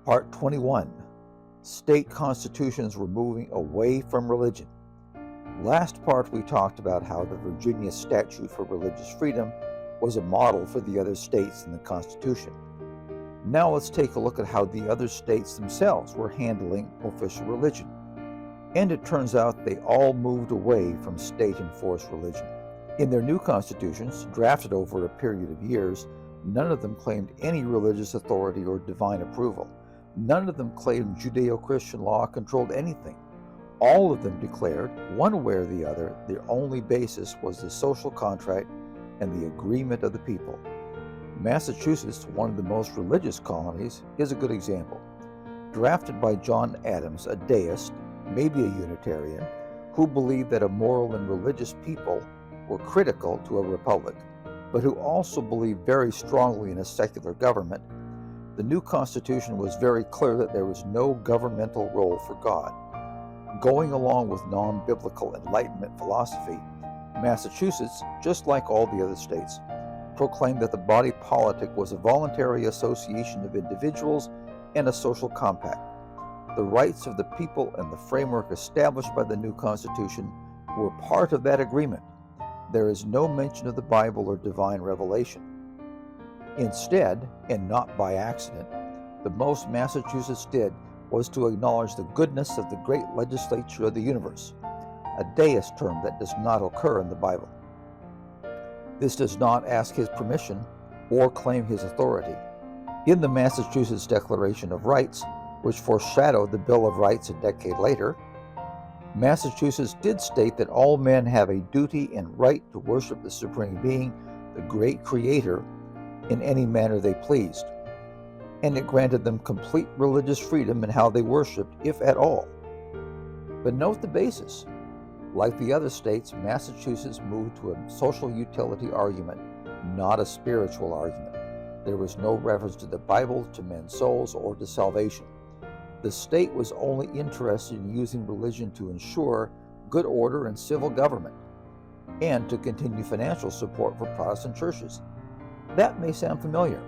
Part 21. State constitutions were moving away from religion. Last part we talked about how the Virginia Statute for Religious Freedom was a model for the other states in the Constitution. Now let's take a look at how the other states themselves were handling official religion. And it turns out they all moved away from state-enforced religion. In their new constitutions, drafted over a period of years, none of them claimed any religious authority or divine approval. None of them claimed Judeo-Christian law controlled anything. All of them declared, one way or the other, their only basis was the social contract and the agreement of the people. Massachusetts, one of the most religious colonies, is a good example. Drafted by John Adams, a deist, maybe a Unitarian, who believed that a moral and religious people were critical to a republic, but who also believed very strongly in a secular government, the new Constitution was very clear that there was no governmental role for God. Going along with non-biblical Enlightenment philosophy, Massachusetts, just like all the other states, proclaimed that the body politic was a voluntary association of individuals and a social compact. The rights of the people and the framework established by the new Constitution were part of that agreement. There is no mention of the Bible or divine revelation. Instead, and not by accident, the most Massachusetts did was to acknowledge the goodness of the great legislature of the universe, a deist term that does not occur in the Bible. This does not ask his permission or claim his authority. In the Massachusetts Declaration of Rights, which foreshadowed the Bill of Rights a decade later, Massachusetts did state that all men have a duty and right to worship the Supreme Being, the great Creator, in any manner they pleased, and it granted them complete religious freedom in how they worshiped, if at all. But note the basis. Like the other states, Massachusetts moved to a social utility argument, not a spiritual argument. There was no reference to the Bible, to men's souls, or to salvation. The state was only interested in using religion to ensure good order and civil government, and to continue financial support for Protestant churches. That may sound familiar.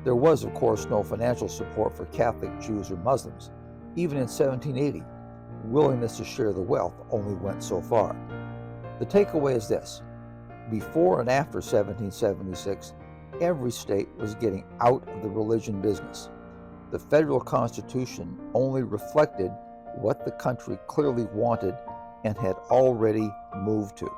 There was, of course, no financial support for Catholic Jews or Muslims. Even in 1780, willingness to share the wealth only went so far. The takeaway is this: before and after 1776, every state was getting out of the religion business. The federal Constitution only reflected what the country clearly wanted and had already moved to.